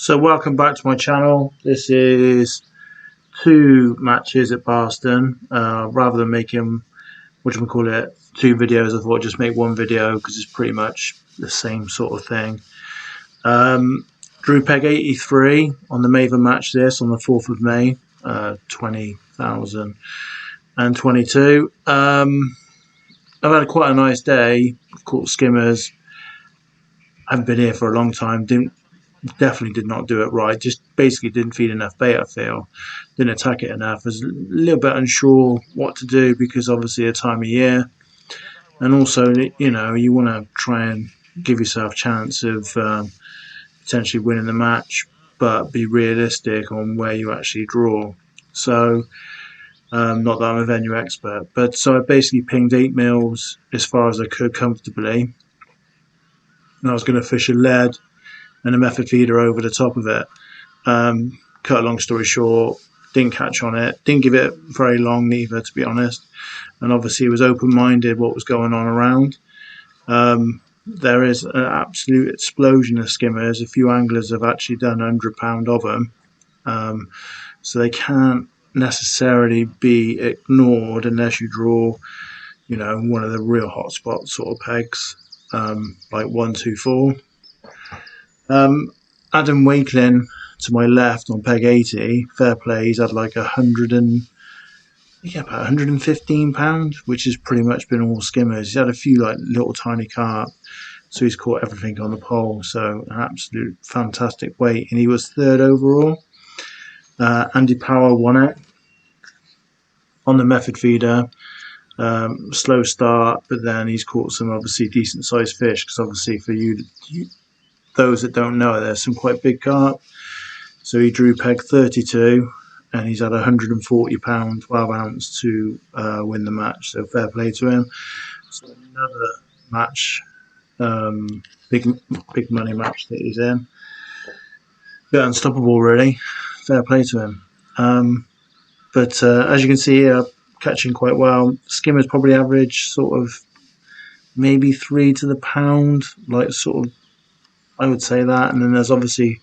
So welcome back to my channel. This is two matches at Barston. Rather than making, two videos, I thought I'd just make one video because it's pretty much the same sort of thing. Drew peg 83 on the Maver match this on the 4th of May, 2022. I've had quite a nice day. I've caught skimmers. I haven't been here for a long time. Definitely did not do it right. Just basically didn't feed enough bait, I feel. Didn't attack it enough. I was a little bit unsure what to do because obviously the time of year. And also, you want to try and give yourself a chance of potentially winning the match, but be realistic on where you actually draw. So, not that I'm a venue expert, but so I basically pinged 8 mils as far as I could comfortably. And I was going to fish a lead and a method feeder over the top of it. Cut a long story short, didn't catch on it, didn't give it very long neither, to be honest. And obviously was open-minded what was going on around. There is an absolute explosion of skimmers. A few anglers have actually done £100 of them. So they can't necessarily be ignored unless you draw, one of the real hotspot sort of pegs, like 1, 2, 4. Adam Wakelin to my left on peg 80, fair play. He's had like about £115, which has pretty much been all skimmers. He's had a few like little tiny carp, so he's caught everything on the pole. So an absolute fantastic weight, and he was 3rd overall. Andy Power won it on the method feeder. Slow start, but then he's caught some obviously decent sized fish, because obviously for those that don't know, there's some quite big carp. So he drew peg 32 and he's had £140, 12 ounce to win the match. So fair play to him. So another match, big money match that he's in. Bit unstoppable, really. Fair play to him. But as you can see here, catching quite well. Skimmers probably average sort of maybe 3 to the pound, like sort of, I would say that. And then there's obviously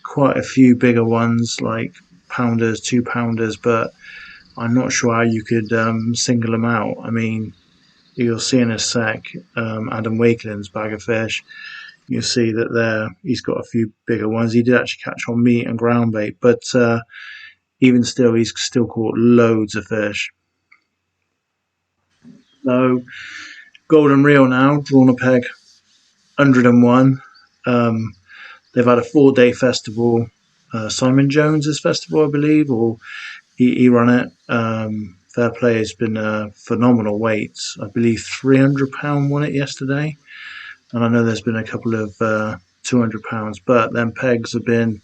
quite a few bigger ones like pounders, 2-pounders, but I'm not sure how you could single them out. I mean, you'll see in a sec Adam Wakelin's bag of fish. You'll see that he's got a few bigger ones. He did actually catch on meat and ground bait, but even still, he's still caught loads of fish. So, golden reel now, drawn a peg 101. They've had a 4-day festival. Simon Jones's festival, I believe, or he ran it. Fair play, has been phenomenal weights. I believe £300 won it yesterday, and I know there's been a couple of £200, but then pegs have been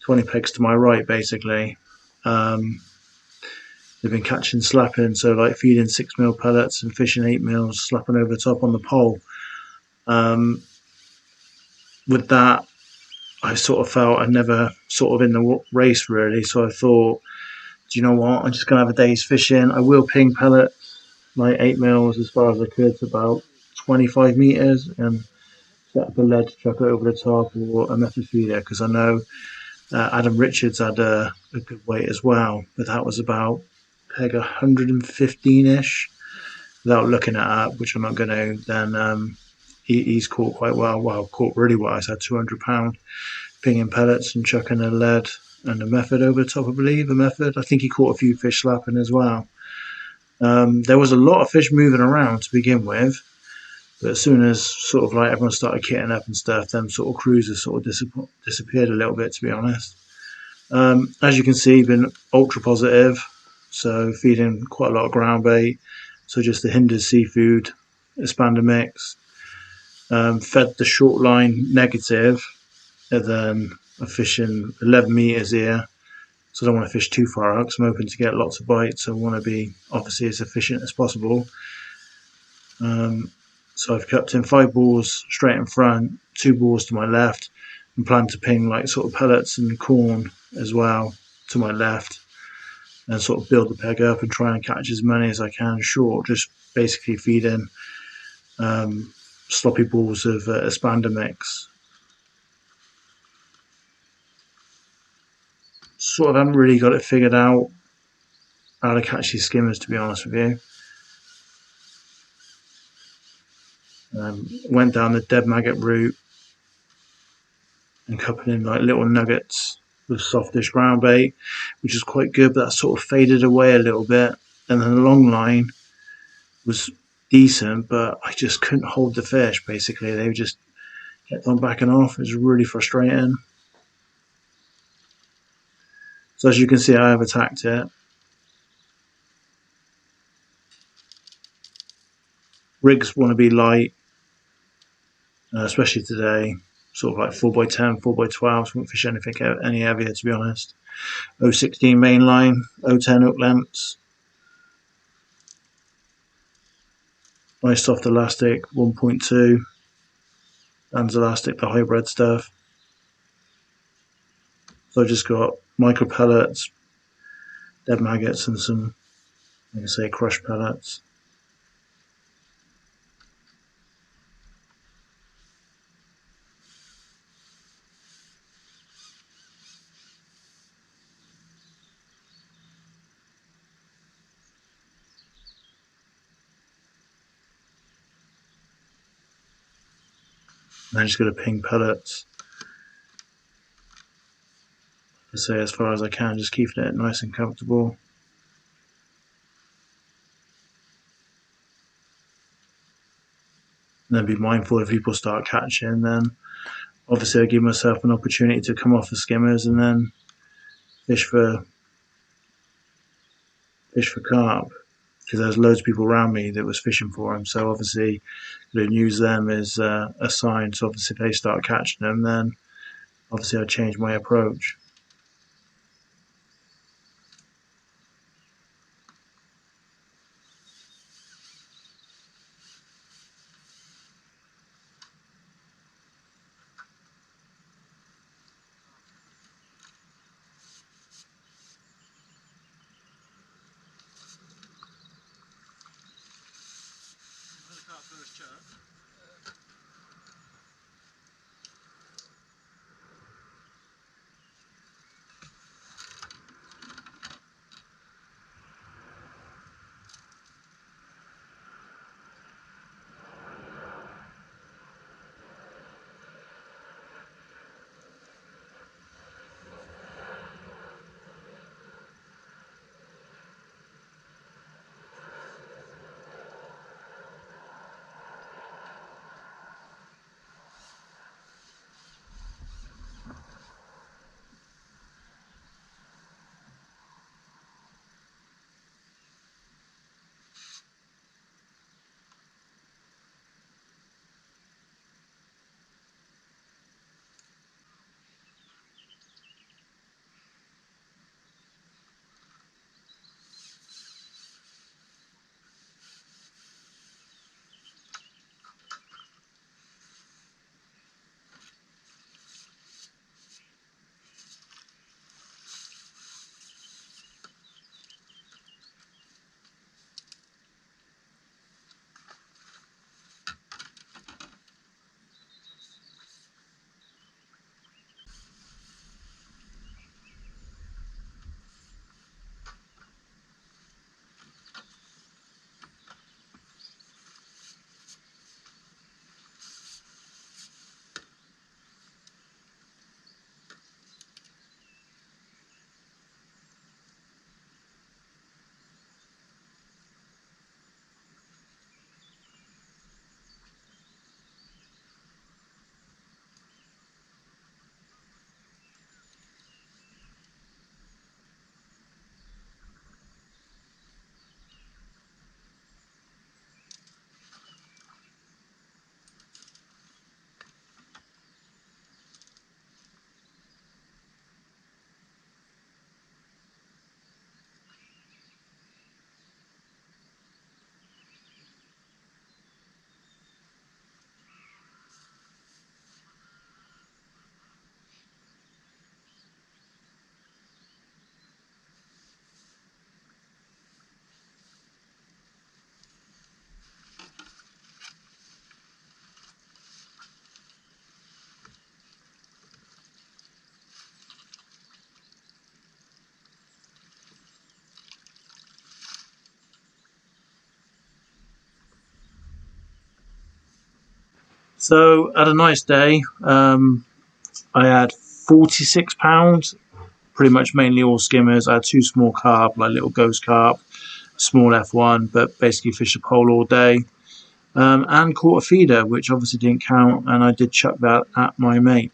20 pegs to my right, basically. They've been catching, slapping, so like feeding 6 mil pellets and fishing 8 mils, slapping over the top on the pole. With that, I sort of felt I'd never sort of in the race really, so I thought, do you know what, I'm just going to have a day's fishing. I will ping pellet like 8 mils as far as I could to about 25 metres and set up a lead to chuck it over the top, or a method feeder, because I know Adam Richards had a good weight as well, but that was about peg 115-ish without looking at it, which I'm not going to. Then he's caught quite well, caught really well. He's had £200 pinging pellets and chucking a lead and a method over the top, I believe. I think he caught a few fish slapping as well. There was a lot of fish moving around to begin with, but as soon as sort of like everyone started kitting up and stuff, them sort of cruisers sort of disappeared a little bit, to be honest. As you can see, been ultra positive, so feeding quite a lot of ground bait. So just the hindered seafood, expander mix. Fed the short line negative, and then I'm fishing 11 metres here, so I don't want to fish too far out because I'm hoping to get lots of bites. So I want to be obviously as efficient as possible. So I've kept in 5 balls straight in front, 2 balls to my left, and plan to ping like sort of pellets and corn as well to my left, and sort of build the peg up and try and catch as many as I can short, just basically feeding sloppy balls of expander mix. sort of haven't really got it figured out how to catch these skimmers, to be honest with you. Went down the dead maggot route and coupled in like little nuggets with softish ground bait, which is quite good, but that sort of faded away a little bit. And then the long line was decent, but I just couldn't hold the fish. Basically, they just kept on backing off. It was really frustrating. So as you can see, I have attacked it. Rigs want to be light, especially today. Sort of like 4x10, 4x12. Won't fish anything any heavier, to be honest. 016 main line, 010 hook lengths. Nice soft elastic, 1.2. Dan's elastic, the hybrid stuff. So I've just got micro pellets, dead maggots, and some, like I say, crushed pellets. And I'm just going to ping pellets. I say as far as I can, just keeping it nice and comfortable. And then be mindful if people start catching, then obviously I give myself an opportunity to come off the skimmers and then fish for carp, because there's loads of people around me that was fishing for them. So obviously, to use them as a sign. So obviously, if they start catching them, then obviously I change my approach. So I had a nice day. I had £46, pretty much mainly all skimmers. I had two small carp, like little ghost carp, small F1, but basically fished a pole all day. And caught a feeder, which obviously didn't count, and I did chuck that at my mate.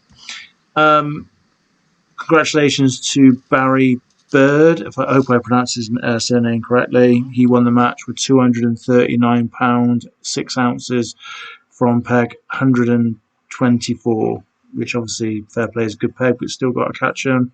Congratulations to Barry Bird, if I hope I pronounced his surname correctly. He won the match with £239, 6 ounces from peg 124, which obviously fair play is a good peg, but still got to catch him.